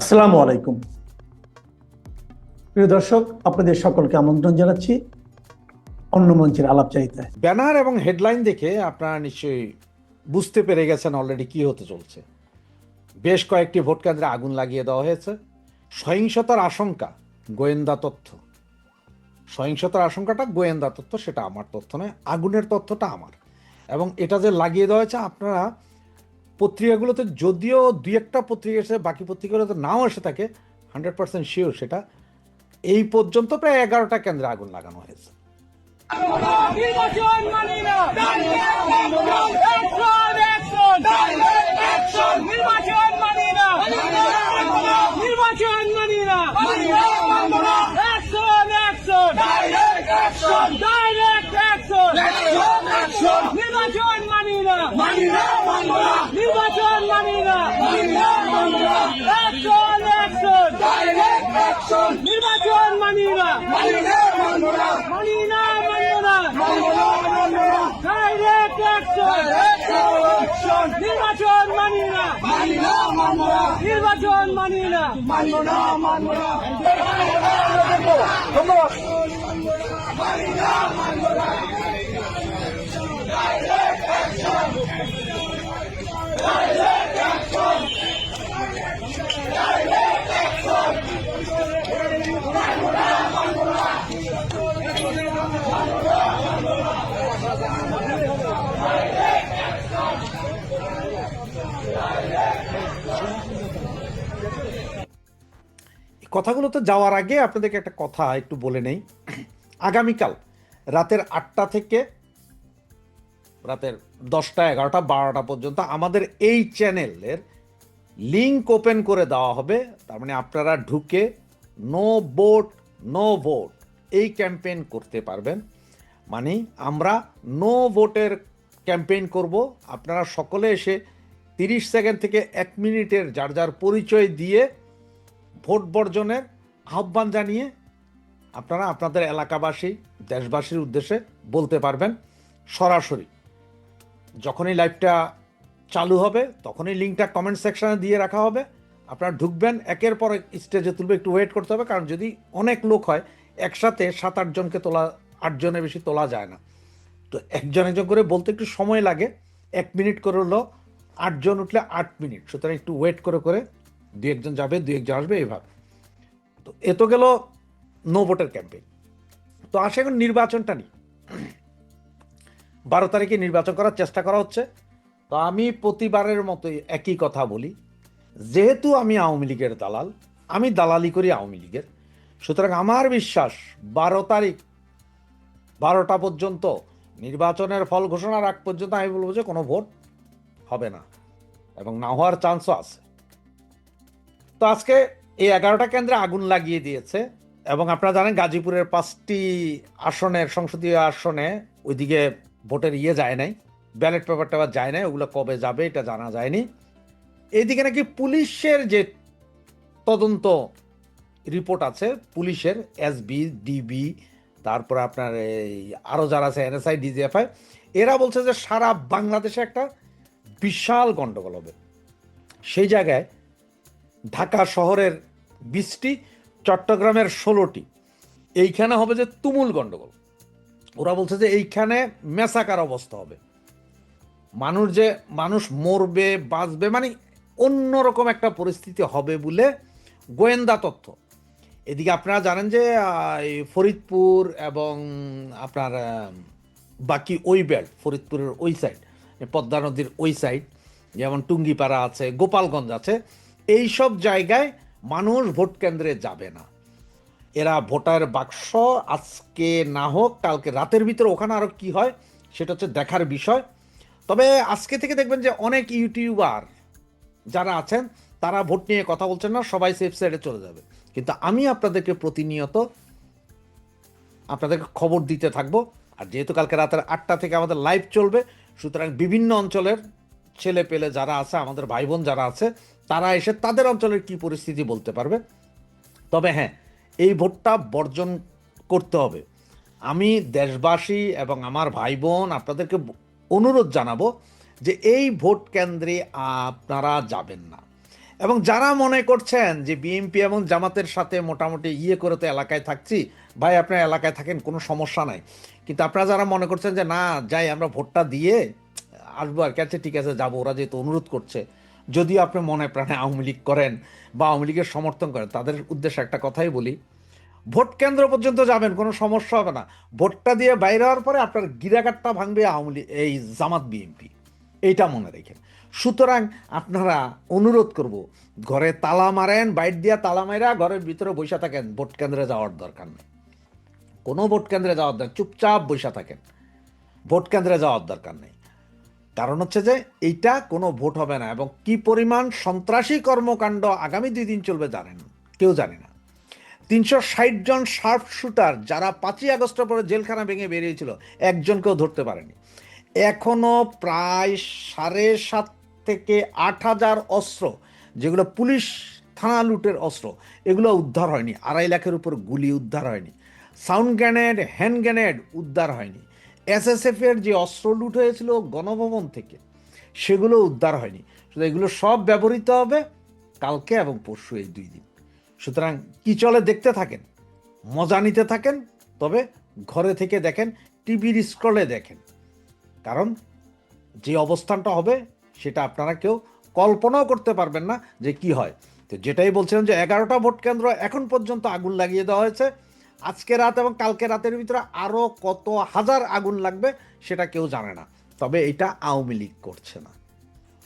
আসসালামু আলাইকুম প্রিয় দর্শক, আপনাদের সকলকে আমন্ত্রণ জানাচ্ছি অন্য মঞ্চের আলাপচারিতায়। ব্যানার এবং হেডলাইন দেখে আপনারা নিশ্চয়ই বুঝতে পেরে গেছেন অলরেডি কি হতে চলছে। বেশ কয়েকটি ভোট কেন্দ্রে আগুন লাগিয়ে দেওয়া হয়েছে। সহিংসতার আশঙ্কা, গোয়েন্দা তথ্য। সহিংসতার আশঙ্কাটা গোয়েন্দা তথ্য, সেটা আমার তথ্য নয়, আগুনের তথ্যটা আমার। এবং এটা যে লাগিয়ে দেওয়া হয়েছে, আপনারা পত্রিকাগুলোতে যদিও দুই একটা পত্রিকা এসে, বাকি পত্রিকাগুলোতে নাও এসে থাকে, 100% শিওর সেটা এই পর্যন্ত প্রায় 11টা কেন্দ্রে আগুন লাগানো হয়েছে। নির্বাচন মানি না, অ্যাকশন, নির্বাচন মানি না, নির্বাচন মানি না, অ্যাকশন, ডাইরেক্ট অ্যাকশন, নির্বাচন মানি না, নির্বাচন মানি না, অ্যাকশন, নির্বাচন মানি না, মানি না, ডাইরেক্ট অ্যাকশন, নির্বাচন মানি না, নির্বাচন মানি না, কথাগুলোতে যাওয়ার আগে আপনাদেরকে একটা কথা একটু বলে নেই। আগামীকাল রাতের 8টা থেকে রাতের 10টা, 11টা, 12টা পর্যন্ত আমাদের এই চ্যানেলের লিঙ্ক ওপেন করে দেওয়া হবে। তার মানে আপনারা ঢুকে নো ভোট নো ভোট এই ক্যাম্পেইন করতে পারবেন। মানে আমরা নো ভোটের ক্যাম্পেইন করব। আপনারা সকলে এসে 30 সেকেন্ড থেকে 1 মিনিটের যার যার পরিচয় দিয়ে ভোট বর্জনের আহ্বান জানিয়ে আপনারা আপনাদের এলাকাবাসী, দেশবাসীর উদ্দেশ্যে বলতে পারবেন সরাসরি। যখনই লাইভটা চালু হবে তখনই লিঙ্কটা কমেন্ট সেকশনে দিয়ে রাখা হবে। আপনারা ঢুকবেন, একের পর এক স্টেজে তুলবে, একটু ওয়েট করতে হবে, কারণ যদি অনেক লোক হয় একসাথে 7-8 জনকে তোলা, 8 জনের বেশি তোলা যায় না। তো একজন একজন করে বলতে একটু সময় লাগে। 1 মিনিট করে হলো 8 জন উঠলে 8 মিনিট, সুতরাং একটু ওয়েট করে করে 2-1 জন যাবে, 2-1 জন আসবে, এইভাবে। তো এ তো গেল নো ভোটের ক্যাম্পেইন। তো আসে এখন নির্বাচনটা নিয়ে। 12 তারিখে নির্বাচন করার চেষ্টা করা হচ্ছে। তো আমি প্রতিবারের মতোই একই কথা বলি, যেহেতু আমি আওয়ামী লীগের দালাল, আমি দালালি করি আওয়ামী লীগের, সুতরাং আমার বিশ্বাস 12 তারিখ 12টা পর্যন্ত নির্বাচনের ফল ঘোষণার আগ পর্যন্ত আমি বলবো যে কোনো ভোট হবে না, এবং না হওয়ার চান্সও আছে। তো আজকে এই 11টা কেন্দ্রে আগুন লাগিয়ে দিয়েছে। এবং আপনারা জানেন গাজীপুরের 5টি আসনের, সংসদীয় আসনে ওইদিকে ভোটের যায় নাই, ব্যালট পেপারটা আবার যায় নাই, ওগুলো কবে যাবে এটা জানা যায়নি। এইদিকে নাকি পুলিশের যে তদন্ত রিপোর্ট আছে, পুলিশের এসবি, ডিবি, তারপর আপনার এই আরও যারা আছে এনএসআই, ডিজিএফআই, এরা বলছে যে সারা বাংলাদেশে একটা বিশাল গণ্ডগোল হবে। সেই জায়গায় ঢাকা শহরের 20টি, চট্টগ্রামের 16টি, এইখানে হবে যে তুমুল গণ্ডগোল। ওরা বলছে যে এইখানে মেসাকার অবস্থা হবে, মানুষ মরবে, বাঁচবে, মানে অন্যরকম একটা পরিস্থিতি হবে বলে গোয়েন্দা তথ্য। এদিকে আপনারা জানেন যে ফরিদপুর এবং আপনার বাকি ওই বেল্ট, ফরিদপুরের ওই সাইড, পদ্মা নদীর ওই সাইড, যেমন টুঙ্গিপাড়া আছে, গোপালগঞ্জ আছে, এই সব জায়গায় মানুষ ভোট কেন্দ্রে যাবে না। এরা ভোটার বাক্স আজকে না হোক কালকে রাতের ভিতরে ওখানে আরও কি হয় সেটা হচ্ছে দেখার বিষয়। তবে আজকে থেকে দেখবেন যে অনেক ইউটিউবার যারা আছেন তারা ভোট নিয়ে কথা বলছেন না, সবাই সেফ সাইডে চলে যাবে। কিন্তু আমি আপনাদেরকে প্রতিনিয়ত আপনাদেরকে খবর দিতে থাকবো। আর যেহেতু কালকে রাতের 8টা থেকে আমাদের লাইভ চলবে, সুতরাং বিভিন্ন অঞ্চলের ছেলে পেলে যারা আছে, আমাদের ভাই বোন যারা আছে, তারা এসে তাদের অঞ্চলের কি পরিস্থিতি বলতে পারবে। তবে হ্যাঁ, এই ভোটটা বর্জন করতে হবে। আমি দেশবাসী এবং আমার ভাই বোন আপনাদেরকে অনুরোধ জানাবো যে এই ভোট কেন্দ্রে আপনারা যাবেন না। এবং যারা মনে করছেন যে বিএনপি এবং জামাতের সাথে মোটামুটি করে তো এলাকায় থাকছি, ভাই আপনার এলাকায় থাকেন, কোনো সমস্যা নাই, কিন্তু আপনারা যারা মনে করছেন যে না যাই আমরা ভোটটা দিয়ে আসবো আর কি, আচ্ছা ঠিক আছে যাবো, ওরা যেহেতু অনুরোধ করছে, যদিও আপনি মনে প্রাণে আওয়ামী লীগ করেন বা আওয়ামী লীগের সমর্থন করেন, তাদের উদ্দেশ্যে একটা কথাই বলি, ভোট কেন্দ্র পর্যন্ত যাবেন, কোনো সমস্যা হবে না, ভোটটা দিয়ে বাইরে হওয়ার পরে আপনার গিরাকাটটা ভাঙবে আওয়ামী লীগ, এই জামাত বিএনপি, এইটা মনে রেখেন। সুতরাং আপনারা অনুরোধ করব, ঘরে তালা মারেন, বাইর দিয়া তালা মাইরা ঘরের ভিতরে বসে থাকেন, ভোট কেন্দ্রে যাওয়ার দরকার নেই, কোনো ভোট কেন্দ্রে যাওয়ার দরকার, চুপচাপ বসে থাকেন, ভোট কেন্দ্রে যাওয়ার দরকার নেই। কারণ হচ্ছে যে এইটা কোনো ভোট হবে না, এবং কি পরিমাণ সন্ত্রাসী কর্মকাণ্ড আগামী 2 দিন চলবে জানেন, কেউ জানে না। 360 জন শার্প শুটার যারা 5ই আগস্টের পরে জেলখানা ভেঙে বেরিয়েছিল, একজনকেও ধরতে পারেনি। এখনো প্রায় 7.5 থেকে 8,000 অস্ত্র, যেগুলো পুলিশ থানা লুটের অস্ত্র, এগুলো উদ্ধার হয়নি। 2.5 লাখের উপর গুলি উদ্ধার হয়নি। সাউন্ড গ্রেনেড, হ্যান্ড গ্রেনেড উদ্ধার হয়নি। এসএসএফ এর যে অস্ত্র লুট হয়েছিল গণভবন থেকে, সেগুলো উদ্ধার হয়নি। শুধু এগুলো সব ব্যবহৃত হবে কালকে এবং পরশু, এই 2 দিন। সুতরাং কি চলে দেখতে থাকেন, মজা নিতে থাকেন, তবে ঘরে থেকে দেখেন, টিভির স্ক্রলে দেখেন, কারণ যে অবস্থানটা হবে সেটা আপনারা কেউ কল্পনাও করতে পারবেন না যে কি হয়। তো যেটাই বলছিলাম যে 11টা ভোট কেন্দ্র এখন পর্যন্ত আগুন লাগিয়ে দেওয়া হয়েছে। আজকে রাত এবং কালকে রাতের ভিতরে আরও কত হাজার আগুন লাগবে সেটা কেউ জানে না। তবে এটা আওয়ামী লীগ করছে না,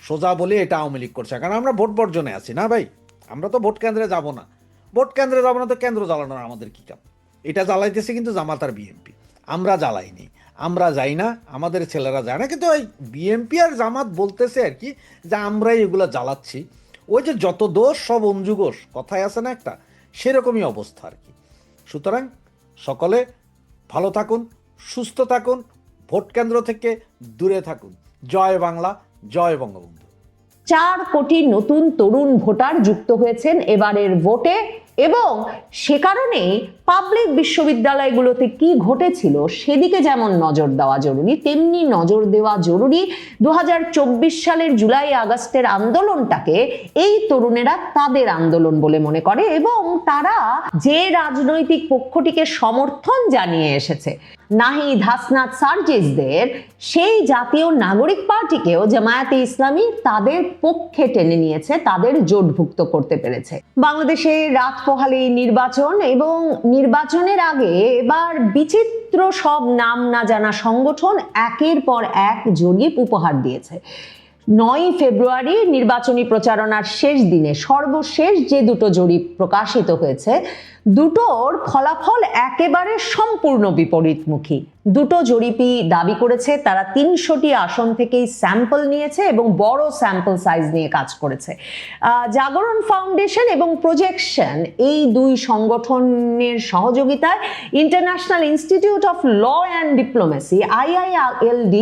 সোজা বলে এটা আওয়ামী লীগ করছে, কারণ আমরা ভোট বর্জনে আছি না ভাই, আমরা তো ভোট কেন্দ্রে যাব না, ভোট কেন্দ্রে যাব না তো কেন্দ্র জ্বালানোর আমাদের কী কাম? এটা জ্বালাইতেছে কিন্তু জামাত আর বিএনপি, আমরা জ্বালাইনি, আমরা যাই না, আমাদের ছেলেরা যায় না, কিন্তু ওই বিএনপি আর জামাত বলতেছে আর কি যে আমরাই এগুলো জ্বালাচ্ছি। ওই যে যত দোষ সব অঞ্জুগোষ কথায় আছে না একটা, সেরকমই অবস্থা আর কি। সুতরাং সকলে ভালো থাকুন, সুস্থ থাকুন, ভোট কেন্দ্র থেকে দূরে থাকুন। জয় বাংলা, জয় বঙ্গবন্ধু। 4 কোটি নতুন তরুণ ভোটার যুক্ত হয়েছেন এবারের ভোটে, এবং সে কারণেই পাবলিক বিশ্ববিদ্যালয়গুলোতে কি ঘটেছিল সেদিকে যেমন নজর দেওয়া জরুরি, তেমনি নজর দেওয়া জরুরি 2024 সালের জুলাই আগস্টের আন্দোলনটাকে এই তরুণেরা তাদের আন্দোলন বলে মনে করে, এবং তারা যে রাজনৈতিক পক্ষটিকে সমর্থন জানিয়ে এসেছে, নাহিদ, হাসনাত, সার্জিসদের সেই জাতীয় নাগরিক পার্টিকেও জামায়াতে ইসলামী তাদের পক্ষে টেনে নিয়েছে, তাদের জোটভুক্ত করতে পেরেছে। বাংলাদেশে রাত পোহালেই নির্বাচন, এবং নির্বাচনের আগে এবার বিচিত্র সব নাম না জানা সংগঠন একের পর এক জরিপ উপহার দিয়েছে। 9 ফেব্রুয়ারি নির্বাচনী প্রচারণার শেষ দিনে সর্বশেষ যে 2টো জরিপ প্রকাশিত হয়েছে, দুটোর ফলাফল একেবারে সম্পূর্ণ বিপরীতমুখী। 2টো জরিপই দাবি করেছে তারা 300টি আসন থেকেই স্যাম্পল নিয়েছে এবং বড় স্যাম্পল সাইজ নিয়ে কাজ করেছে। জাগরণ ফাউন্ডেশন এবং প্রজেকশন, এই 2 সংগঠনের সহযোগিতায় international institute of law and diplomacy IILD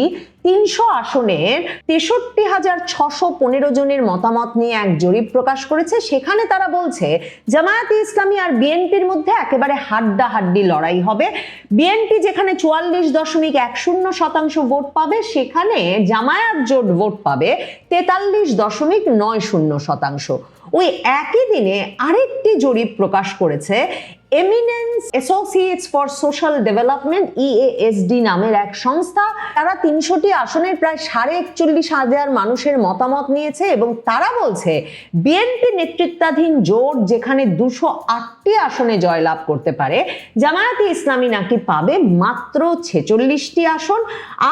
300 আসনের 63,615 জনের মতামত নিয়ে এক জরিপ প্রকাশ করেছে। সেখানে তারা বলছে জামায়াতে ইসলামী আর বিএনপির মধ্যে একেবারে হাড্ডাহাড্ডি লড়াই হবে। বিএনপি যেখানে 44.10% ভোট পাবে, সেখানে জামায়াত জোট ভোট পাবে 43.90%। ওই একই দিনে আরেকটি জরিপ প্রকাশ করেছে eminence associates for social development EASD নামের এক সংস্থা। তারা 300টি আসনের প্রায় 41,500 মানুষের মতামত নিয়েছে, এবং তারা বলছে বিএনপি নেতৃত্বাধীন জোট যেখানে 208টি আসনে জয়লাভ করতে পারে, জামায়াতে ইসলামী নাকি পাবে মাত্র 46টি আসন।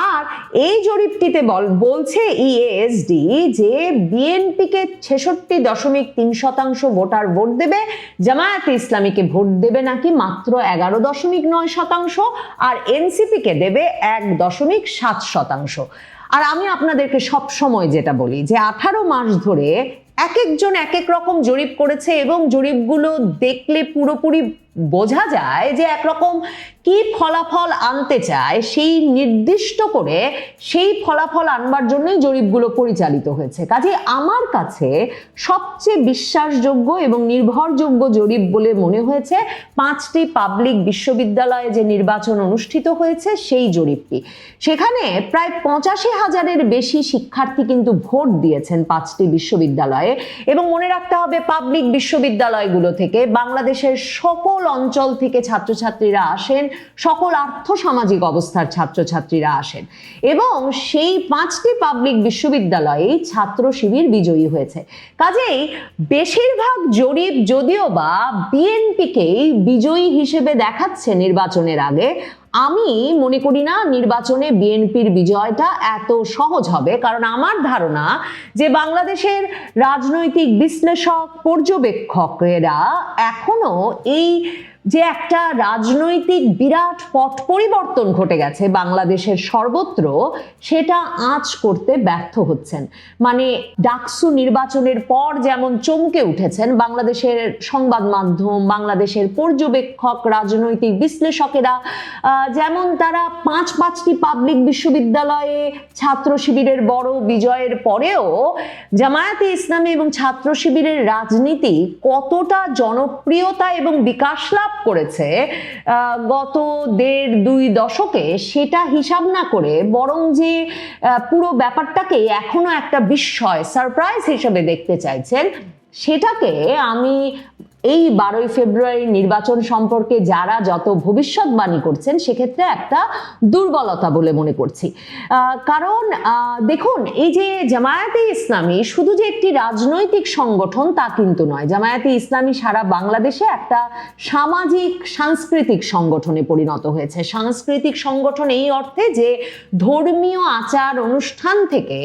আর এই জরিপটিতে বলছে EASD যে বিএনপিকে 66.3% ভোটার ভোট দেবে, জামায়াতে ইসলামীকে ভোট দেবে নাকি মাত্র 11.9%, আর এনসিপিকে দেবে 1.7%। আর আমি আপনাদেরকে সব সময় যেটা বলি যে 18 মাস ধরে এক একজন এক এক রকম জরিপ করেছে, এবং জরিপগুলো দেখলে পুরোপুরি বোঝা যায় যে একরকম কি ফলাফল আনতে চায় সেই নির্দিষ্ট করে সেই ফলাফল আনবার জন্যই জরিপগুলো পরিচালিত হয়েছে। কাজে আমার কাছে সবচেয়ে বিশ্বাসযোগ্য এবং নির্ভরযোগ্য জরিপ বলে মনে হয়েছে 5টি পাবলিক বিশ্ববিদ্যালয়ে যে নির্বাচন অনুষ্ঠিত হয়েছে সেই জরিপটি। সেখানে প্রায় 85,000-এর বেশি শিক্ষার্থী কিন্তু ভোট দিয়েছেন 5টি বিশ্ববিদ্যালয়ে। এবং মনে রাখতে হবে পাবলিক বিশ্ববিদ্যালয়গুলো থেকে বাংলাদেশের সকল অঞ্চল থেকে ছাত্রছাত্রীরা আসেন, সকল আর্থসামাজিক অবস্থার ছাত্রছাত্রীরা আসেন এবং সেই 5টি পাবলিক বিশ্ববিদ্যালয়ে ছাত্র শিবির বিজয়ী হয়েছে। কাজেই বেশিরভাগ জরিপ যদিও বা বিএনপিকেই বিজয়ী হিসেবে দেখাচ্ছে নির্বাচনের আগে, আমি মনে করি না নির্বাচনে বিএনপির বিজয়টা এত সহজ হবে। কারণ আমার ধারণা যে বাংলাদেশের রাজনৈতিক বিশ্লেষক পর্যবেক্ষকেরা এখনো এই যে একটা রাজনৈতিক বিরাট পট পরিবর্তন ঘটে গেছে বাংলাদেশের সর্বত্র, সেটা আঁচ করতে ব্যর্থ হচ্ছেন। মানে ডাকসু নির্বাচনের পর যেমন চমকে উঠেছেন বাংলাদেশের সংবাদ মাধ্যম, বাংলাদেশের পর্যবেক্ষক, রাজনৈতিক বিশ্লেষকেরা, যেমন তারা 5টি পাবলিক বিশ্ববিদ্যালয়ে ছাত্র শিবিরের বড় বিজয়ের পরেও জামায়াতে ইসলামী এবং ছাত্র শিবিরের রাজনীতি কতটা জনপ্রিয়তা এবং বিকাশ লাভ করেছে গত 1.5-2 দশকে সেটা হিসাব না করে বরং যে পুরো ব্যাপারটাকে এখনো একটা বিস্ময়, সারপ্রাইজ হিসেবে দেখতে চাইছেন, সেটাকে আমি এই 12ই ফেব্রুয়ারি নির্বাচন সম্পর্কে যারা যত ভবিষ্যৎবাণী করছেন সেক্ষেত্রে একটা দুর্বলতা বলে মনে করছি। কারণ দেখুন, এই যে জামায়াতে ইসলামী শুধু যে একটি রাজনৈতিক সংগঠন তা কিন্তু নয়। জামায়াতে ইসলামী সারা বাংলাদেশে একটা সামাজিক সাংস্কৃতিক সংগঠনে পরিণত হয়েছে। সাংস্কৃতিক সংগঠন এই অর্থে যে ধর্মীয় আচার অনুষ্ঠান থেকে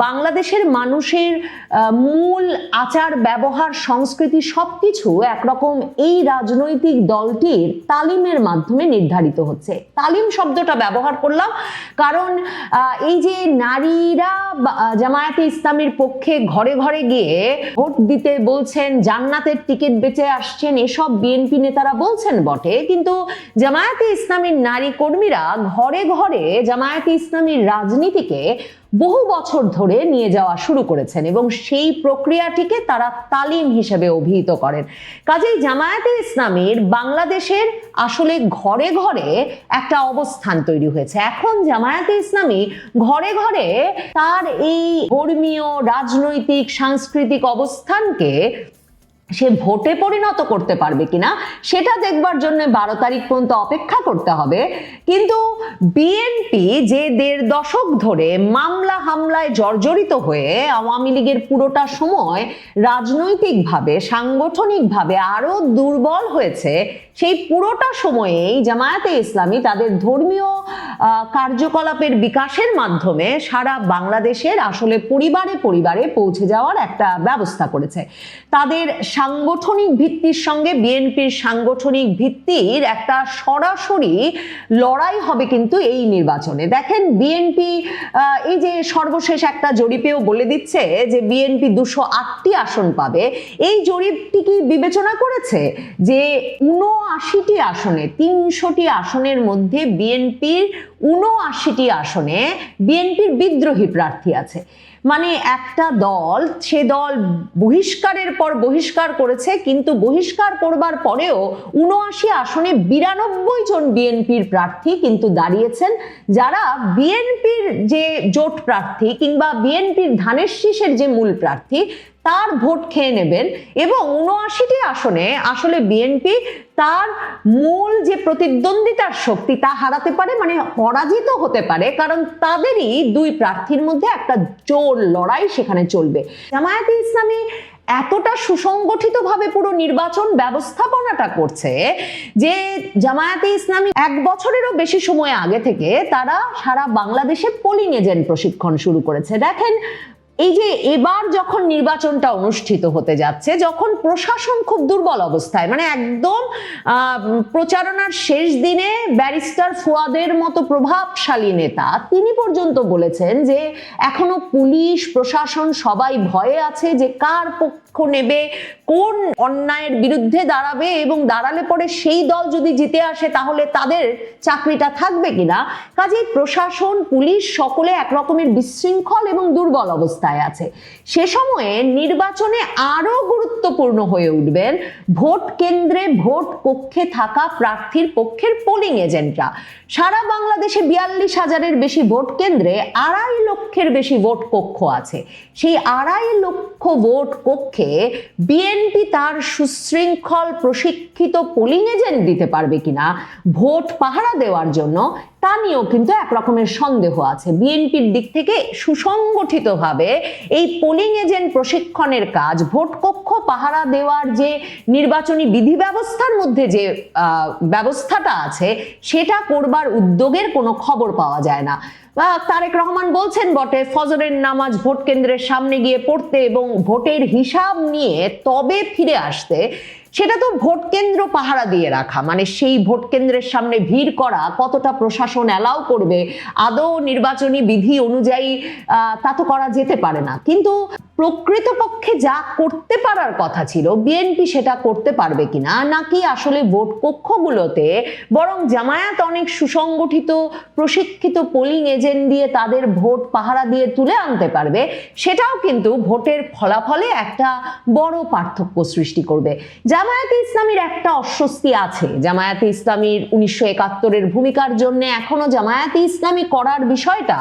বাংলাদেশের মানুষের মূল আচার ব্যবহার সংস্কৃতি সবকিছু একরকম এই রাজনৈতিক দলটির তালিমের মাধ্যমে নির্ধারিত হচ্ছে। তালিম শব্দটা ব্যবহার করলাম কারণ এই যে নারীরা জামায়াতে ইসলামীর পক্ষে ঘরে ঘরে গিয়ে ভোট দিতে বলছেন, জান্নাতের টিকিট বেচে আসছেন, এসব বিএনপি নেতারা বলছেন বটে, কিন্তু জামায়াতে ইসলামীর নারী কর্মীরা ঘরে ঘরে জামায়াতে ইসলামীর রাজনীতিকে বহু বছর ধরে নিয়ে যাওয়া শুরু করেছেন এবং সেই প্রক্রিয়াটিকে তারা তালিম হিসেবে অভিহিত করেন। কাজেই জামায়াতে ইসলামীর বাংলাদেশের আসলে ঘরে ঘরে একটা অবস্থান তৈরি হয়েছে। এখন জামায়াতে ইসলামী ঘরে ঘরে তার এই ধর্মীয়, রাজনৈতিক, সাংস্কৃতিক অবস্থানকে সে ভোটে পরিণত করতে পারবে কিনা সেটা দেখবার জন্য 12 তারিখ পর্যন্ত অপেক্ষা করতে হবে। কিন্তু বিএনপি যে 1.5 দশক ধরে মামলা হামলায় জর্জরিত হয়ে আওয়ামী লীগের পুরোটা সময় রাজনৈতিকভাবে, সাংগঠনিকভাবে আরো দুর্বল হয়েছে, সেই পুরোটা সময়েই জামায়াতে ইসলামী তাদের ধর্মীয় কার্যকলাপের বিকাশের মাধ্যমে সারা বাংলাদেশের আসলে পরিবারে পরিবারে পৌঁছে যাওয়ার একটা ব্যবস্থা করেছে। তাদের সাংগঠনিক ভিত্তির সঙ্গে বিএনপির সাংগঠনিক ভিত্তির একটা সরাসরি লড়াই হবে কিন্তু এই নির্বাচনে। দেখেন, বিএনপি এই যে সর্বশেষ একটা জরিপেও বলে দিচ্ছে যে বিএনপি 208টি আসন পাবে। এই জরিপটি কি বিবেচনা করেছে যে 79টি আসনে, 300টি আসনের মধ্যে বিএনপির 79টি আসনে বিএনপির বিদ্রোহী প্রার্থী আছে। মানে একটা দল, সে দল বহিষ্কারের পর বহিষ্কার করেছে, কিন্তু বহিষ্কার করবার পরেও 79 আসনে 92 জন বিএনপির প্রার্থী কিন্তু দাঁড়িয়েছেন, যারা বিএনপির যে জোট প্রার্থী কিংবা বিএনপির ধানের শীষের যে মূল প্রার্থী তার ভোট খেয়ে নেবেন এবং 79টি আসনে আসলে বিএনপি তার মূল যে প্রতিদ্বন্দ্বিতার শক্তি তা হারাতে পারে, মানে পরাজিত হতে পারে, কারণ তাদেরই 2 প্রার্থীর মধ্যে একটা জোর লড়াই সেখানে চলবে। জামায়াতে ইসলামী এতটা সুসংগঠিতভাবে পুরো নির্বাচন ব্যবস্থাপনাটা করছে যে জামায়াতে ইসলামী 1 বছরেরও বেশি সময় আগে থেকে তারা সারা বাংলাদেশে পোলিং এজেন্ট প্রশিক্ষণ শুরু করেছে। দেখেন, এই যে এবার যখন নির্বাচনটা অনুষ্ঠিত হতে যাচ্ছে, যখন প্রশাসন খুব দুর্বল অবস্থায়, মানে একদম প্রচারণার শেষ দিনে ব্যারিস্টার ফুয়াদের মতো প্রভাবশালী নেতা তিনি পর্যন্ত বলেছেন যে এখনো পুলিশ প্রশাসন সবাই ভয়ে আছে যে কার নেবে, কোন অন্যায়ের বিরুদ্ধে দাঁড়াবে এবং দাঁড়ালে পরে সেই দল যদি জিতে আসে তাহলে তাদের চাকরিটা থাকবে কিনা। কাজেই প্রশাসন, পুলিশ সকলে একরকমের বিশৃঙ্খল এবং দুর্বল অবস্থায় আছে। সে সময়ে নির্বাচনে আরো গুরুত্বপূর্ণ হয়ে উঠবেন ভোট কেন্দ্রে, ভোট কক্ষে থাকা প্রার্থীর পক্ষের পোলিং এজেন্টরা। সারা বাংলাদেশে 42,000-এর বেশি ভোট কেন্দ্রে 2.5 লক্ষের বেশি ভোট কক্ষ আছে। সেই 2.5 লক্ষ ভোট কক্ষে বিএনপি তার সুশৃঙ্খল প্রশিক্ষিত পোলিং এজেন্ট দিতে পারবে কিনা ভোট পাহারা দেওয়ার জন্য, তা নিয়েও কিন্তু একরকমের সন্দেহ আছে। বিএনপির দিক থেকে সুসংগঠিতভাবে এই পোলিং এজেন্ট প্রশিক্ষণের কাজ, ভোট কক্ষ পাহারা দেওয়ার যে নির্বাচনী বিধি ব্যবস্থার মধ্যে যে ব্যবস্থাটা আছে সেটা করবার উদ্যোগের কোনো খবর পাওয়া যায় না। তারেক রহমান বলছেন বটে ফজরের নামাজ ভোট কেন্দ্রের সামনে গিয়ে পড়তে এবং ভোটের হিসাব নিয়ে তবে ফিরে আসতে। সেটা তো ভোট কেন্দ্র পাহারা দিয়ে রাখা, মানে সেই ভোট কেন্দ্রের সামনে ভিড় করা কতটা প্রশাসন অ্যালাউ করবে, আদৌ নির্বাচনী বিধি অনুযায়ী তা তো করা যেতে পারে না। কিন্তু প্রকৃতপক্ষে যা করতে পারার কথা ছিল বিএনপি সেটা করতে পারবে কিনা, নাকি আসলে ভোট কক্ষগুলোতে বরং জামায়াত অনেক সুসংগঠিত প্রশিক্ষিত পোলিং এজেন্ট দিয়ে তাদের ভোট পাহারা দিয়ে তুলে আনতে পারবে, সেটাও কিন্তু ভোটের ফলাফলে একটা বড় পার্থক্য সৃষ্টি করবে। জামায়াতে ইসলামীর একটা অস্বস্তি আছে। জামায়াতে ইসলামীর 1971-এর ভূমিকার জন্য এখনো জামায়াতে ইসলামী করার বিষয়টা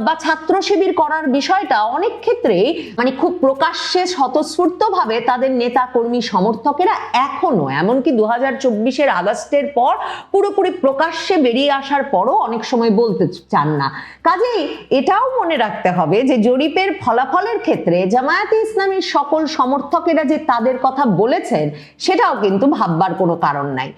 বা ছাত্র শিবির করার বিষয়টা অনেক ক্ষেত্রেই মানে খুব প্রকাশ্যে স্বতঃস্ফূর্তভাবে তাদের নেতা কর্মী সমর্থকেরা এখনো, এমনকি 2024-এর আগস্টের পর পুরোপুরি প্রকাশ্যে বেরিয়ে আসার পরও অনেক সময় বলতে চান না। কাজেই এটাও মনে রাখতে হবে যে জরিপের ফলাফলের ক্ষেত্রে জামায়াতে ইসলামীর সকল সমর্থকেরা যে তাদের কথা বলেছেন সেটাও কিন্তু ভাববার কোনো কারণ নাই।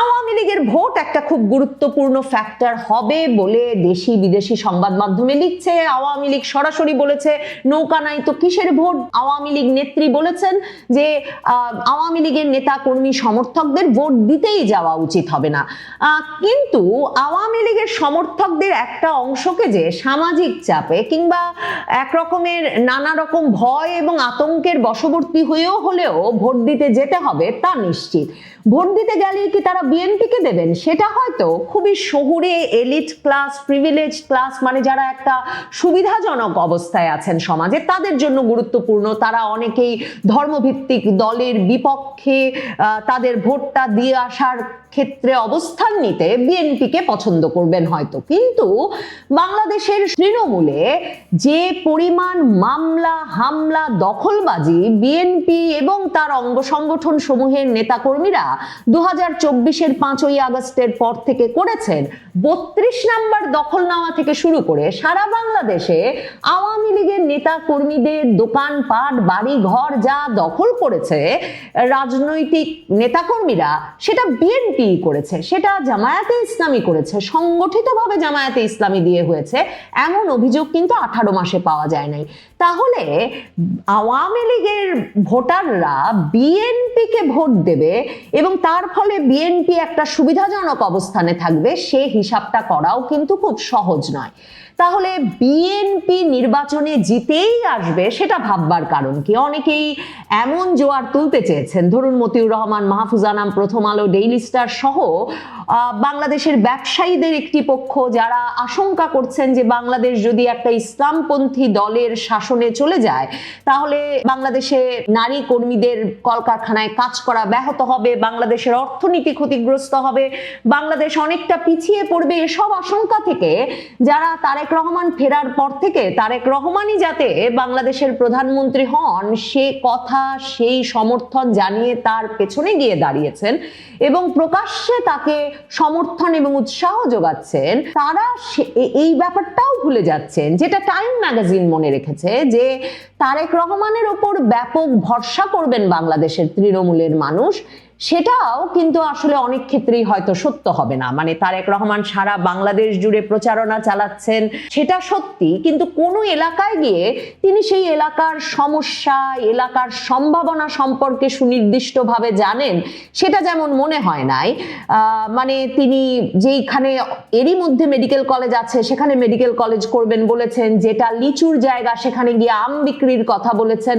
আওয়ামী লীগের ভোট একটা খুব গুরুত্বপূর্ণ ফ্যাক্টর হবে বলে দেশি বিদেশি সংবাদ মাধ্যমে লিখছে। আওয়ামী লীগ সরাসরি বলেছে নৌকা নাই তো কিসের ভোট। আওয়ামী লীগ নেত্রী বলেছেন যে আওয়ামী লীগের নেতা কর্মী সমর্থকদের ভোট দিতেই যাওয়া উচিত হবে না। কিন্তু আওয়ামী লীগের সমর্থকদের একটা অংশকে যে সামাজিক চাপে কিংবা একরকমের নানা রকম ভয় এবং আতঙ্কের বশবর্তী হয়েও হলেও ভোট দিতে যেতে হবে তা নিশ্চিত। ভোট দিতে গেলে কি তারা বিএনপিকে দেবেন, সেটা হয়তো খুবই শহুরে এলিট ক্লাস, প্রিভিলেজ ক্লাস, মানে যারা একটা সুবিধাজনক অবস্থায় আছেন সমাজে তাদের জন্য গুরুত্বপূর্ণ। তারা অনেকেই ধর্মভিত্তিক দলের বিপক্ষে তাদের ভোটটা দিয়ে আসার ক্ষেত্রে অবস্থান নিতে বিএনপিকে পছন্দ করবেন হয়তো। কিন্তু বাংলাদেশের তৃণমূলে যে পরিমাণ মামলা, হামলা, দখলবাজি বিএনপি এবং তার অঙ্গ সংগঠন সমূহের নেতাকর্মীরা 2024-এর 5ই আগস্টের পর থেকে করেছেন, 32 নাম্বার দখল নেওয়া থেকে শুরু করে সারা বাংলাদেশে আওয়ামী লীগের নেতা কর্মীদের দোকানপাট, বাড়ি ঘর যা দখল করেছে রাজনৈতিক নেতাকর্মীরা, সেটা বিএনপি করেছে, সেটা জামায়াতে ইসলামী করেছে, সংগঠিতভাবে জামায়াতে ইসলামী দিয়ে হয়েছে, এমন অভিযোগ কিন্তু 18 মাসে পাওয়া যায় নাই। তাহলে আওয়ামী লীগের ভোটাররা বিএনপিকে ভোট দেবে এবং তার ফলে বিএনপি একটা সুবিধাজনক অবস্থানে থাকবে, সে হিসাবটা করাও কিন্তু খুব সহজ নয়। তাহলে বিএনপি নির্বাচনে জিতেই আসবে সেটা ভাববার কারণ কি? অনেকেই এমন জোয়ার তুলতে চেয়েছেন, ধরুন মতিউর রহমান, মাহফুজ আনাম, প্রথম আলো, ডেইলি স্টার সহ বাংলাদেশের ব্যবসায়ীদের একটি পক্ষ যারা আশঙ্কা করছেন যে বাংলাদেশ যদি একটা ইসলামপন্থী দলের শাসনে চলে যায় তাহলে বাংলাদেশে নারী কর্মীদের কলকারখানায় কাজ করা ব্যাহত হবে, বাংলাদেশের অর্থনীতি ক্ষতিগ্রস্ত হবে, বাংলাদেশ অনেকটা পিছিয়ে পড়বে। এসব আশঙ্কা থেকে যারা তারেক রহমান ফেরার পর থেকে তারেক রহমানই যাতে বাংলাদেশের প্রধানমন্ত্রী হন সে কথা, সেই সমর্থন জানিয়ে তার পেছনে গিয়ে দাঁড়িয়েছেন এবং প্রকাশ্যে তাকে সমর্থন এবং উৎসাহ যোগাচ্ছেন, তারা এই ব্যাপারটাও ভুলে যাচ্ছেন, যেটা টাইম ম্যাগাজিন মনে রেখেছে, যে তারেক রহমানের ওপর ব্যাপক ভরসা করবেন বাংলাদেশের তৃণমূলের মানুষ, সেটাও কিন্তু আসলে অনেক ক্ষেত্রেই হয়তো সত্য হবে না। মানে তারেক রহমান সারা বাংলাদেশ জুড়ে প্রচারণা চালাচ্ছেন, সেটা সত্যি, কিন্তু কোনো এলাকায় গিয়ে তিনি সেই এলাকার সমস্যা, এলাকার সম্ভাবনা সম্পর্কে সুনির্দিষ্টভাবে জানেন, সেটা যেমন মনে হয় নাই। মানে তিনি যেইখানে এরই মধ্যে মেডিকেল কলেজ আছে সেখানে মেডিকেল কলেজ করবেন বলেছেন, যেটা লিচুর জায়গা সেখানে গিয়ে আম বিক্রির কথা বলেছেন,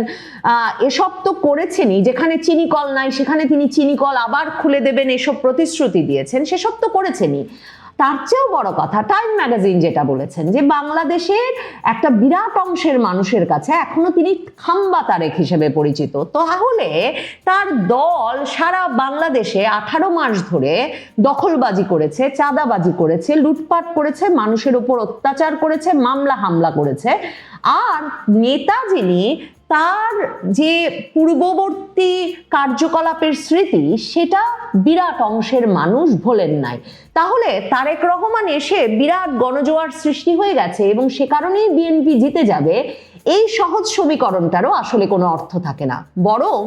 এসব তো করেছেনই। যেখানে চিনি কল নাই সেখানে তিনি চিনি কল আবার খুলে দেবেন, এসব প্রতিশ্রুতি দিয়েছেন, সেসব তো করেছেনই। তার চেয়েও বড় কথা, টাইম ম্যাগাজিন যেটা বলেছেন যে বাংলাদেশের একটা বিরাট অংশের মানুষের কাছে এখনো তিনি খাম্বা তারেক হিসেবে পরিচিত। তাহলে তার দল সারা বাংলাদেশে 18 মাস ধরে দখলবাজি করেছে, চাঁদাবাজি করেছে, লুটপাট করেছে, মানুষের উপর অত্যাচার করেছে, মামলা হামলা করেছে। আর নেতা যিনি, তার যে পূর্ববর্তী কার্যকলাপের স্মৃতি সেটা বিরাট অংশের মানুষ ভোলেন নাই। তাহলে তারেক রহমান এসে বিরাট গণজোয়ার সৃষ্টি হয়ে গেছে এবং সে কারণেই বিএনপি জিতে যাবে, এই সহজ সমীকরণটারও আসলে কোনো অর্থ থাকে না। বরং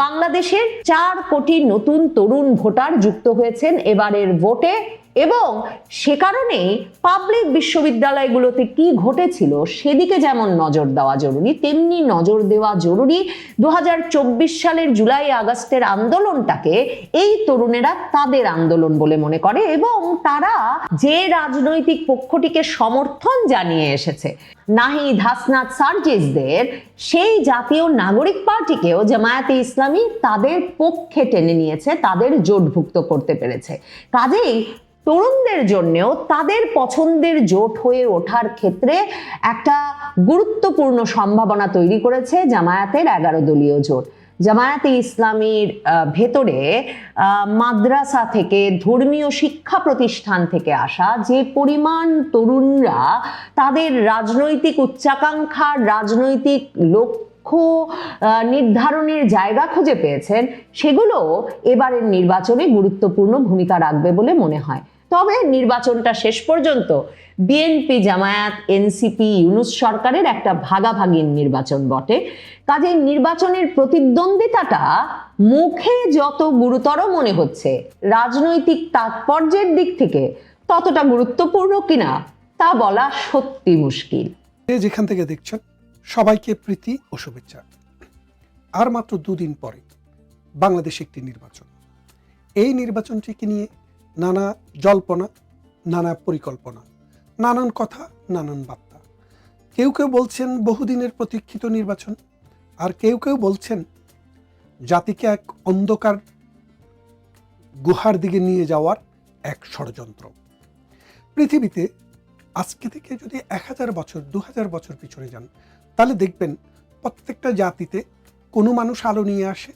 বাংলাদেশের 4 কোটি নতুন তরুণ ভোটার যুক্ত হয়েছেন এবারের ভোটে, এবং সে কারণেই পাবলিক বিশ্ববিদ্যালয়গুলোতে কি ঘটেছিল সেদিকে যেমন নজর দেওয়া জরুরি, তেমনি নজর দেওয়া জরুরি 2024 সালের জুলাই আগস্টের আন্দোলনটাকে এই তরুণেরা তাদের আন্দোলন বলে মনে করে এবং তারা যে রাজনৈতিক পক্ষটিকে সমর্থন জানিয়ে এসেছে, নাহিদ, হাসনাত, সার্জিসদের, সেই জাতীয় নাগরিক পার্টিকেও জামায়াতে ইসলামী তাদের পক্ষে টেনে নিয়েছে, তাদের জোটভুক্ত করতে পেরেছে। কাজেই তরুণদের জন্যও তাদের পছন্দের জোট হয়ে ওঠার ক্ষেত্রে একটা গুরুত্বপূর্ণ সম্ভাবনা তৈরি করেছে জামায়াতের 11 দলীয় জোট। জামায়াতে ইসলামীর ভেতরে মাদ্রাসা থেকে, ধর্মীয় শিক্ষা প্রতিষ্ঠান থেকে আসা যে পরিমাণ তরুণরা তাদের রাজনৈতিক উচ্চাকাঙ্ক্ষার, রাজনৈতিক লক্ষ্য নির্ধারণের জায়গা খুঁজে পেয়েছেন, সেগুলো এবারের নির্বাচনে গুরুত্বপূর্ণ ভূমিকা রাখবে বলে মনে হয়। তবে নির্বাচনটা শেষ পর্যন্ত বিএনপি, জামায়াত, এনসিপি, ইউনূস সরকারের একটা ভাগাভাগির নির্বাচন বটে। কাজেই নির্বাচনের প্রতিদ্বন্দ্বিতাটা মুখে যত গুরুতর মনে হচ্ছে, রাজনৈতিক তাৎপর্যের দিক থেকে ততটা গুরুত্বপূর্ণ কিনা তা বলা সত্যি মুশকিল। যেখান থেকে দেখছেন সবাইকে প্রীতি ও শুভেচ্ছা। আর মাত্র 2 দিন পরে বাংলাদেশে একটি নির্বাচন। এই নির্বাচনটিকে নিয়ে নানা জল্পনা, নানা পরিকল্পনা, নানান কথা, নানান বার্তা। কেউ কেউ বলছেন বহুদিনের প্রতীক্ষিত নির্বাচন, আর কেউ কেউ বলছেন জাতিকে এক অন্ধকার গুহার দিকে নিয়ে যাওয়ার এক ষড়যন্ত্র। পৃথিবীতে আজকে থেকে যদি 1000 বছর, 2000 বছর পিছনে যান, তাহলে দেখবেন প্রত্যেকটা জাতিতে কোনো মানুষ আলো নিয়ে আসে,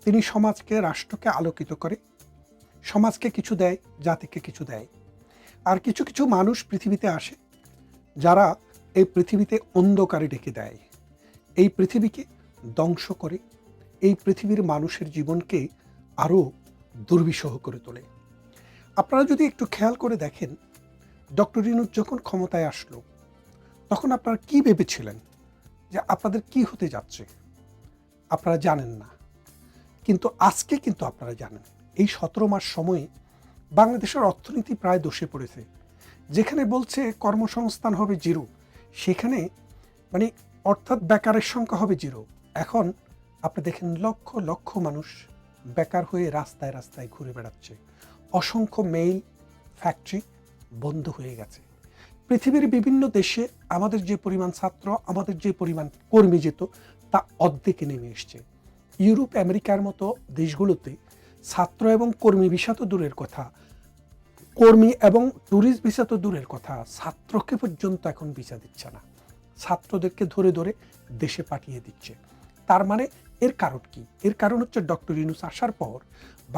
তিনি সমাজকে, রাষ্ট্রকে আলোকিত করে, সমাজকে কিছু দেয়, জাতিকে কিছু দেয়। আর কিছু কিছু মানুষ পৃথিবীতে আসে যারা এই পৃথিবীতে অন্ধকারে ডেকে দেয়, এই পৃথিবীকে ধ্বংস করে, এই পৃথিবীর মানুষের জীবনকে আরও দুর্বিষহ করে তোলে। আপনারা যদি একটু খেয়াল করে দেখেন, ডক্টর ইউনূস যখন ক্ষমতায় আসলো তখন আপনারা কি ভেবেছিলেন যে আপনাদের কি হতে যাচ্ছে? আপনারা জানেন না, কিন্তু আজকে কিন্তু আপনারা জানেন। এই 17 মাস সময়ে বাংলাদেশের অর্থনীতি প্রায় ধসে পড়েছে। যেখানে বলছে কর্মসংস্থান হবে 0, সেখানে মানে অর্থাৎ বেকারের সংখ্যা হবে 0। এখন আপনি দেখেন লক্ষ লক্ষ মানুষ বেকার হয়ে রাস্তায় রাস্তায় ঘুরে বেড়াচ্ছে। অসংখ্য মেইল ফ্যাক্টরি বন্ধ হয়ে গেছে। পৃথিবীর বিভিন্ন দেশে আমাদের যে পরিমাণ ছাত্র, আমাদের যে পরিমাণ কর্মী যেত, তা অর্ধেকে নেমে এসছে। ইউরোপ, আমেরিকার মতো দেশগুলোতে ছাত্র এবং কর্মী ভিসা তো দূরের কথা, কর্মী এবং ট্যুরিস্ট ভিসা তো দূরের কথা, ছাত্রকে পর্যন্ত এখন ভিসা দিচ্ছে না, ছাত্রদেরকে ধরে ধরে দেশে পাঠিয়ে দিচ্ছে। তার মানে এর কারণ কি? এর কারণ হচ্ছে ডক্টর ইউনূস আসার পর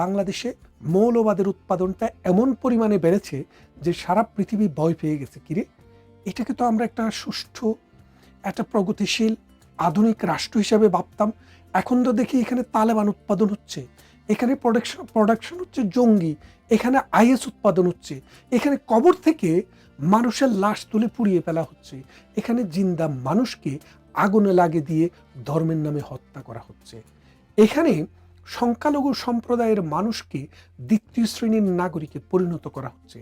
বাংলাদেশে মৌলবাদের উৎপাদনটা এমন পরিমাণে বেড়েছে যে সারা পৃথিবী ভয় পেয়ে গেছে। কিরে, এটাকে তো আমরা একটা সুষ্ঠু, একটা প্রগতিশীল আধুনিক রাষ্ট্র হিসাবে ভাবতাম। এখন তো দেখি এখানে তালেবান উৎপাদন হচ্ছে, এখানে প্রোডাকশন হচ্ছে জঙ্গি, এখানে আইএস উৎপাদন হচ্ছে, এখানে কবর থেকে মানুষের লাশ তুলে পুড়িয়ে ফেলা হচ্ছে, এখানে জিন্দা মানুষকে আগুনে লাগিয়ে দিয়ে ধর্মের নামে হত্যা করা হচ্ছে। এখানে সংখ্যালঘু সম্প্রদায়ের মানুষকে দ্বিতীয় শ্রেণীর নাগরিকে পরিণত করা হচ্ছে।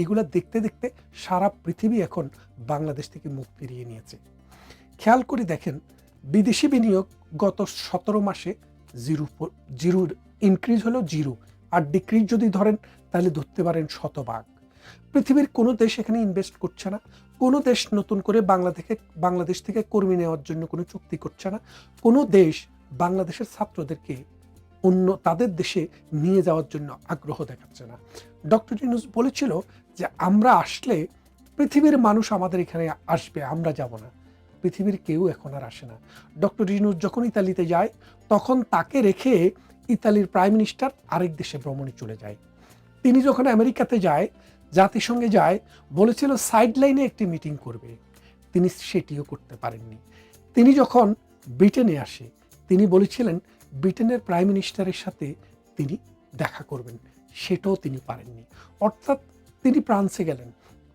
এগুলা দেখতে দেখতে সারা পৃথিবী এখন বাংলাদেশ থেকে মুখ ফিরিয়ে নিয়েছে। খেয়াল করে দেখেন, বিদেশি বিনিয়োগ গত 17 মাসে জিরোর ইনক্রিজ হলো 0, আর ডিক্রিজ যদি ধরেন তাহলে ধরতে পারেন 100%। পৃথিবীর কোনো দেশ এখানে ইনভেস্ট করছে না, কোনো দেশ নতুন করে বাংলাদেশ থেকে কর্মী নেওয়ার জন্য কোনো চুক্তি করছে না, কোনো দেশ বাংলাদেশের ছাত্রদেরকে অন্য তাদের দেশে নিয়ে যাওয়ার জন্য আগ্রহ দেখাচ্ছে না। ডক্টর ইউনূস বলেছিল যে আমরা আসলে পৃথিবীর মানুষ আমাদের এখানে আসবে, আমরা যাব না। পৃথিবীর কেউ এখন আর আসে না। ডক্টর ইউনূস যখন ইতালিতে যায় তখন তাকে রেখে ইতালির প্রাইম মিনিস্টার আরেক দেশে ভ্রমণে চলে যায়। তিনি যখন আমেরিকাতে যায়, জাতিসংঘে যায়, বলেছিল সাইড লাইনে একটি মিটিং করবে, তিনি সেটিও করতে পারেননি। তিনি যখন ব্রিটেনে আসে, তিনি বলেছিলেন ব্রিটেনের প্রাইম মিনিস্টারের সাথে তিনি দেখা করবেন, সেটাও তিনি পারেননি। অর্থাৎ তিনি ফ্রান্সে গেলেন,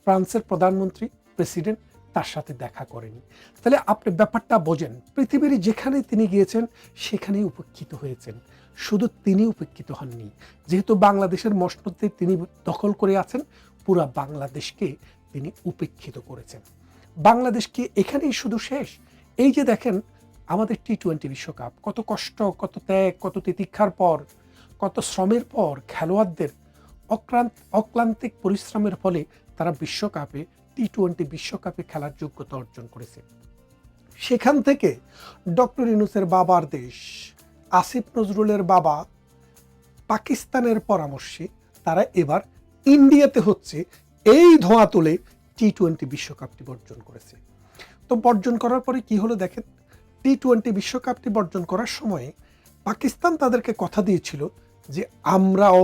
ফ্রান্সের প্রধানমন্ত্রী প্রেসিডেন্ট তার সাথে দেখা করেনি। তাহলে আপনি ব্যাপারটা বোঝেন, পৃথিবীর যেখানে তিনি গিয়েছেন সেখানেই উপেক্ষিত হয়েছেন। শুধু তিনি উপেক্ষিত হননি, যেহেতু বাংলাদেশের মসনদে তিনি দখল করে আছেন, পুরা বাংলাদেশকে তিনি উপেক্ষিত করেছেন। বাংলাদেশকে এখানেই শুধু শেষ? এই যে দেখেন আমাদের টি-20 বিশ্বকাপ, কত কষ্ট, কত ত্যাগ, কত তিতিক্ষার পর, কত শ্রমের পর খেলোয়াড়দের অক্লান্তিক পরিশ্রমের ফলে তারা বিশ্বকাপে টি-20 বিশ্বকাপে খেলার যোগ্যতা অর্জন করেছে। সেখান থেকে ডক্টর ইউনূসের বাবার দেশ আসিফ নজরুলের বাবা পাকিস্তানের পরামর্শে তারা এবার ইন্ডিয়াতে হচ্ছে এই ধোঁয়া তুলে টি-20 বিশ্বকাপটি বর্জন করেছে। তো বর্জন করার পরে কি হলো দেখেন, টি-20 বিশ্বকাপটি বর্জন করার সময় পাকিস্তান তাদেরকে কথা দিয়েছিল যে আমরাও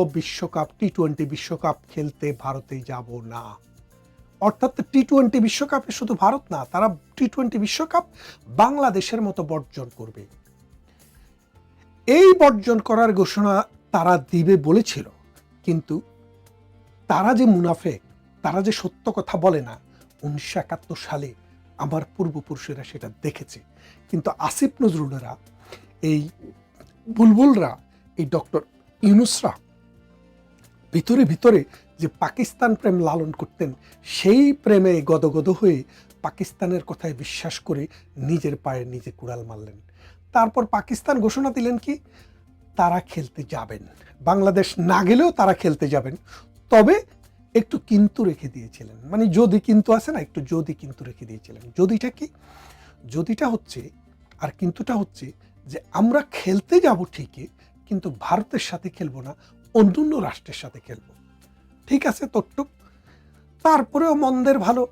টি-20 বিশ্বকাপ খেলতে ভারতে যাব না। অর্থাৎ টি-20 বিশ্বকাপে শুধু ভারত না, তারা টি-20 বিশ্বকাপ বাংলাদেশের মতো বর্জন করবে। এই বর্জন করার ঘোষণা তারা দিবে বলেছিল, কিন্তু তারা যে মুনাফেক, তারা যে সত্য কথা বলে না। 1971 সালে আমার পূর্বপুরুষেরা সেটা দেখেছে, কিন্তু আসিফ নজরুলেরা, এই বুলবুলরা, এই ডক্টর ইউনূসরা ভিতরে ভিতরে যে পাকিস্তান প্রেম লালন করতেন, সেই প্রেমে গদগদ হয়ে পাকিস্তানের কথায় বিশ্বাস করে নিজের পায়ে নিজে কুড়াল মারলেন। তারপর পাকিস্তান ঘোষণা দিলেন কি তারা খেলতে যাবেন, বাংলাদেশ না গেলেও তারা খেলতে যাবেন, তবে একটু কিন্তু রেখে দিয়েছিলেন। মানে যদি কিন্তু আছে না, একটু যদি কিন্তু রেখে দিয়েছিলেন। যদিটা কি? যদিটা হচ্ছে আর কিন্তুটা হচ্ছে যে আমরা খেলতে যাব ঠিকই, কিন্তু ভারতের সাথে খেলবো না, অন্য রাষ্ট্রের সাথে খেলবো। ঠিক আছে তট্টুক। তারপরেও মন্দের ভালো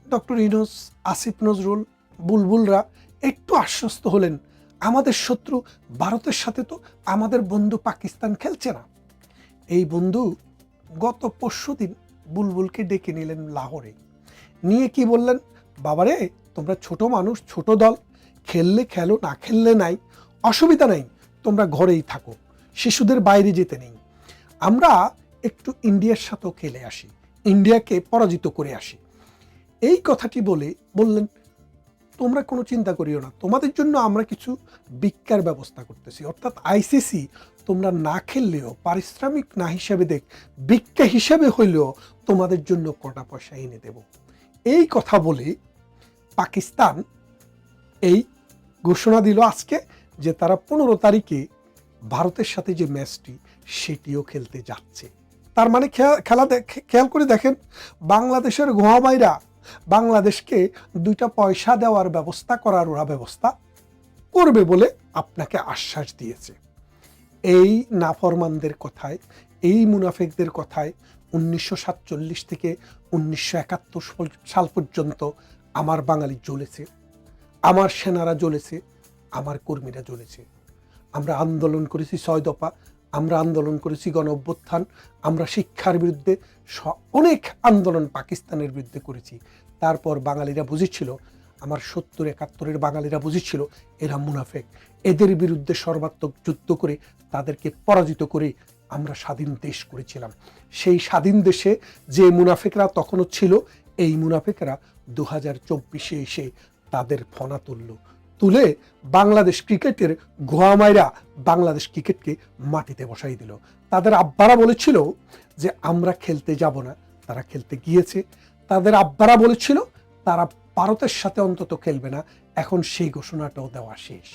ডক্টর ইউনূস, আসিফ নজরুল, বুলবুলরা একটু আশ্বস্ত হলেন, আমাদের শত্রু ভারতের সাথে তো আমাদের বন্ধু পাকিস্তান খেলছে না। এই বন্ধু গত পরশুদিন বুলবুলকে ডেকে নিলেন লাহোরে, নিয়ে কি বললেন, বাবারে তোমরা ছোট মানুষ, ছোট দল, খেললে খেলো, না খেললে নাই, অসুবিধা নাই, তোমরা ঘরেই থাকো, শিশুদের বাইরে যেতে নেই, আমরা একটু ইন্ডিয়ার সাথেও খেলে আসি, ইন্ডিয়াকে পরাজিত করে আসি। এই কথাটি বললেন তোমরা কোনো চিন্তা করিও না, তোমাদের জন্য আমরা কিছু ভিক্ষার ব্যবস্থা করতেছি। অর্থাৎ আইসিসি তোমরা না খেললেও, পারিশ্রমিক না হিসাবে দেখ, ভিক্ষা হিসাবে হইলেও তোমাদের জন্য কটা পয়সা এনে দেব। এই কথা বলে পাকিস্তান এই ঘোষণা দিল আজকে যে তারা 15 তারিখে ভারতের সাথে যে ম্যাচটি সেটিও খেলতে যাচ্ছে। তার মানে খেয়াল করে দেখেন, বাংলাদেশের গোয়ামাইরা বাংলাদেশকে 2টা পয়সা দেওয়ার ব্যবস্থা করার ওরা ব্যবস্থা করবে বলে আপনাকে আশ্বাস দিয়েছে। এই নাফরমানদের কথায়, এই মুনাফেকদের কথায় 1947 থেকে 1971 সাল পর্যন্ত আমার বাঙালি জ্বলেছে, আমার সেনারা জ্বলেছে, আমার কর্মীরা জ্বলেছে। আমরা আন্দোলন করেছি 6 দফা, আমরা আন্দোলন করেছি গণ অভ্যুত্থান, আমরা শিক্ষার বিরুদ্ধে অনেক আন্দোলন পাকিস্তানের বিরুদ্ধে করেছি। তারপর বাঙালিরা বুঝেছিল, আমার 70-71 বাঙালিরা বুঝেছিল এরা মুনাফেক, এদের বিরুদ্ধে সর্বাত্মক যুদ্ধ করে তাদেরকে পরাজিত করে আমরা স্বাধীন দেশ করেছিলাম। সেই স্বাধীন দেশে যে মুনাফেকরা তখনও ছিল, এই মুনাফেকরা 2024-এ এসে তাদের ফনা তুলল। তুলে বাংলাদেশ ক্রিকেটের গোয়ামাইরা বাংলাদেশ ক্রিকেটকে মাটিতে বসাই দিল। তাদের আব্বারা বলেছিল যে আমরা খেলতে যাব না, তারা খেলতে গিয়েছে। তাদের আব্বারা বলেছিল তারা ভারতের সাথে অন্তত খেলবে না, এখন সেই ঘোষণাটাও দেওয়া শেষ।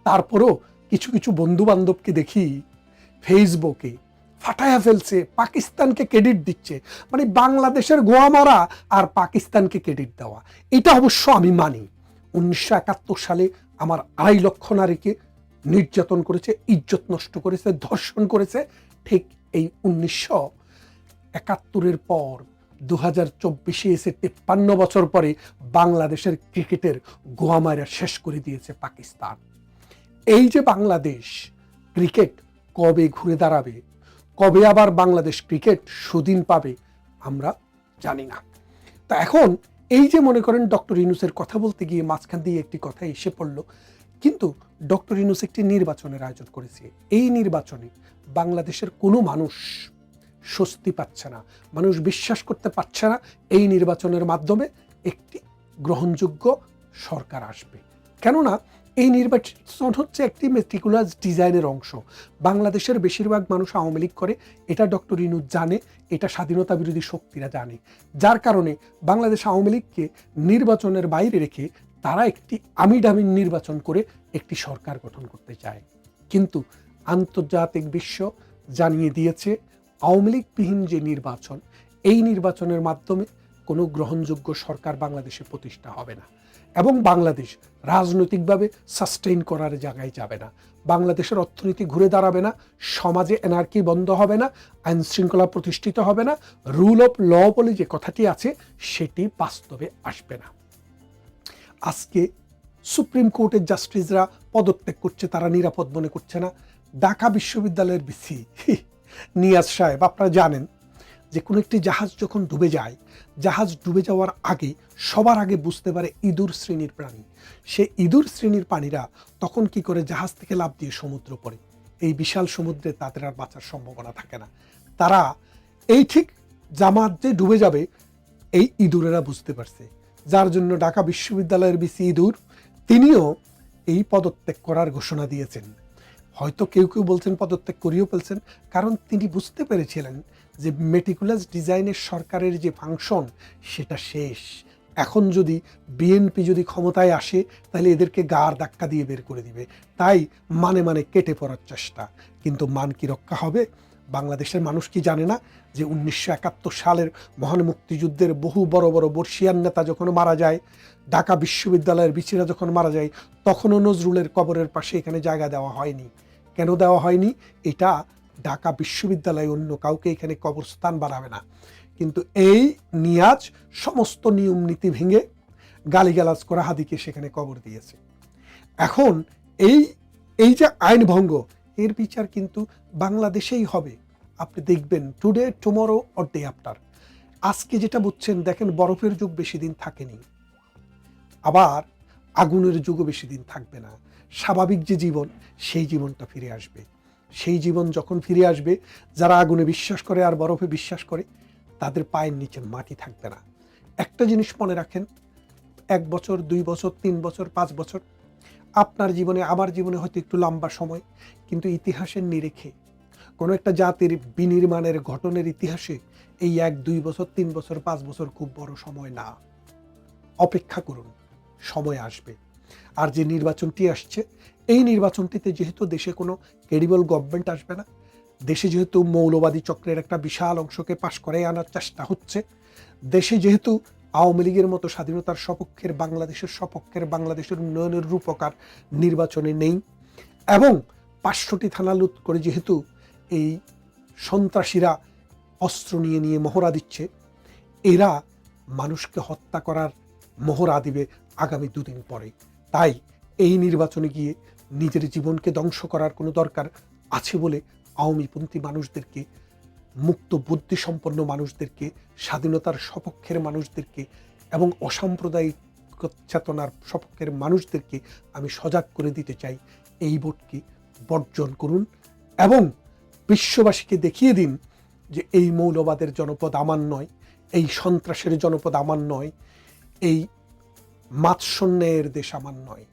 তারপরও কিছু কিছু বন্ধু বান্ধবকে দেখি ফেসবুকে ফাটায়া ফেলছে, পাকিস্তানকে ক্রেডিট দিচ্ছে। মানে বাংলাদেশের গোয়া মারা আর পাকিস্তানকে ক্রেডিট দেওয়া, এটা অবশ্য আমি মানি। 1971 সালে আমার 2.5 লক্ষ নারীকে নির্যাতন করেছে, ইজ্জত নষ্ট করেছে, ধর্ষণ করেছে। ঠিক এই 1971-এর পর 2024-এ এসে 53 বছর পরে বাংলাদেশের ক্রিকেটের গোয়া মারা শেষ করে দিয়েছে পাকিস্তান। এই যে বাংলাদেশ ক্রিকেট কবে ঘুরে দাঁড়াবে, কবে আবার বাংলাদেশ ক্রিকেট সুদিন পাবে, আমরা জানি না। তা এখন এই যে মনে করেন ডক্টর ইউনূসের কথা বলতে গিয়ে মাঝখান দিয়ে একটি কথা এসে পড়ল, কিন্তু ডক্টর ইউনূস একটি নির্বাচনের আয়োজন করেছে। এই নির্বাচনে বাংলাদেশের কোনো মানুষ স্বস্তি পাচ্ছে না, মানুষ বিশ্বাস করতে পারছে না এই নির্বাচনের মাধ্যমে একটি গ্রহণযোগ্য সরকার আসবে। কেননা এই নির্বাচন হচ্ছে একটি মেটিকুলাস ডিজাইনের অংশ। বাংলাদেশের বেশিরভাগ মানুষ আওয়ামী লীগ করে, এটা ডক্টর ইউনূস জানে, এটা স্বাধীনতা বিরোধী শক্তিরা জানে। যার কারণে বাংলাদেশ আওয়ামী লীগকে নির্বাচনের বাইরে রেখে তারা একটি আমিডামিন নির্বাচন করে একটি সরকার গঠন করতে চায়। কিন্তু আন্তর্জাতিক বিশ্ব জানিয়ে দিয়েছে আওয়ামী লীগবিহীন যে নির্বাচন, এই নির্বাচনের মাধ্যমে কোনো গ্রহণযোগ্য সরকার বাংলাদেশে প্রতিষ্ঠা হবে না এবং বাংলাদেশ রাজনৈতিকভাবে সাস্টেইন করার জায়গায় যাবে না। বাংলাদেশের অর্থনীতি ঘুরে দাঁড়াবে না, সমাজে এনার্কি বন্ধ হবে না, আইন শৃঙ্খলা প্রতিষ্ঠিত হবে না, রুল অফ ল বলে যে কথাটি আছে সেটি বাস্তবে আসবে না। আজকে সুপ্রিম কোর্টের জাস্টিসরা পদত্যাগ করছে, তারা নিরাপদ মনে করছে না। ঢাকা বিশ্ববিদ্যালয়ের ভিসি নিয়াজ সাহেব, আপনারা জানেন যে কোনো একটি জাহাজ যখন ডুবে যায়, জাহাজ ডুবে যাওয়ার আগে সবার আগে বুঝতে পারে ইঁদুর শ্রেণীর প্রাণী। সে ইঁদুর শ্রেণীর প্রাণীরা তখন কি করে জাহাজ থেকে লাফ দিয়ে সমুদ্র পড়ে। এই বিশাল সমুদ্রে তাদের আর বাঁচার সম্ভাবনা থাকে না। তারা এই ঠিক জামাত যে ডুবে যাবে এই ইঁদুরেরা বুঝতে পারছে, যার জন্য ঢাকা বিশ্ববিদ্যালয়ের ভিসি ইঁদুর তিনিও এই পদত্যাগ করার ঘোষণা দিয়েছেন। হয়তো কেউ কেউ বলছেন পদত্যাগ করিয়েও ফেলছেন, কারণ তিনি বুঝতে পেরেছিলেন যে মেটিকুলাস ডিজাইনের সরকারের যে ফাংশন সেটা শেষ। এখন যদি বিএনপি যদি ক্ষমতায় আসে তাহলে এদেরকে গার ধাক্কা দিয়ে বের করে দিবে, তাই মানে মানে কেটে পড়ার চেষ্টা। কিন্তু মান কি রক্ষা হবে? বাংলাদেশের মানুষ কি জানে না যে 1971 সালের মহান মুক্তিযুদ্ধের বহু বড় বড় বর্ষিয়ান নেতা যখন মারা যায়, ঢাকা বিশ্ববিদ্যালয়ের বিচিরা যখন মারা যায়, তখনও নজরুলের কবরের পাশে এখানে জায়গা দেওয়া হয়নি। কেন দেওয়া হয়নি? এটা ঢাকা বিশ্ববিদ্যালয় অন্য কাউকে এখানে কবরস্থান বানাবে না। কিন্তু এই নিয়াজ সমস্ত নিয়ম নীতি ভেঙে গালিগালাজ করা হাদিকে সেখানে কবর দিয়েছে। এখন এই যে আইন ভঙ্গ, এর বিচার কিন্তু বাংলাদেশেই হবে। আপনি দেখবেন today, tomorrow or day after. আজকে যেটা বুঝছেন, দেখেন বরফের যুগ বেশি দিন থাকেনি, আবার আগুনের যুগও বেশি দিন থাকবে না। স্বাভাবিক যে জীবন, সেই জীবনটা ফিরে আসবে। সেই জীবন যখন ফিরে আসবে, যারা আগুনে বিশ্বাস করে আর বরফে বিশ্বাস করে, তাদের পায়ের নিচে মাটি থাকবে না। একটা জিনিস মনে রাখেন, 1 বছর, 2 বছর, 3 বছর, 5 বছর আপনার জীবনে, আমার জীবনে হয়তো একটু লম্বা সময়, কিন্তু ইতিহাসের নিরেখে কোনো একটা জাতির বিনির্মাণের ঘটনের ইতিহাসে এই 1, 2 বছর, 3 বছর, 5 বছর খুব বড় সময় না। অপেক্ষা করুন, সময় আসবে। আর যে নির্বাচনটি আসছে, এই নির্বাচনটিতে যেহেতু দেশে কোনো ক্রেডিবল গভর্নমেন্ট আসবে না, দেশে যেহেতু মৌলবাদী চক্রের একটা বিশাল অংশকে পাশ করাই আনার চেষ্টা হচ্ছে, দেশে যেহেতু আওয়ামী লীগের মতো স্বাধীনতার সপক্ষের, বাংলাদেশের সপক্ষের, বাংলাদেশের উন্নয়নের রূপকার নির্বাচনে নেই, এবং 500টি থানা লুট করে যেহেতু এই সন্ত্রাসীরা অস্ত্র নিয়ে নিয়ে মহড়া দিচ্ছে, এরা মানুষকে হত্যা করার মহড়া দিবে আগামী 2 দিন পরে। তাই এই নির্বাচনে গিয়ে নিজের জীবনকে ধ্বংস করার কোনো দরকার আছে বলে আওয়ামীপন্থী মানুষদেরকে, মুক্ত বুদ্ধিসম্পন্ন মানুষদেরকে, স্বাধীনতার সপক্ষের মানুষদেরকে এবং অসাম্প্রদায়িক চেতনার সপক্ষের মানুষদেরকে আমি সজাগ করে দিতে চাই, এই ভোটকে বর্জন করুন এবং বিশ্ববাসীকে দেখিয়ে দিন যে এই মৌলবাদের জনপদ আমার নয়, এই সন্ত্রাসের জনপদ আমার নয়, এই মাৎসন্যায়ের দেশ আমার নয়।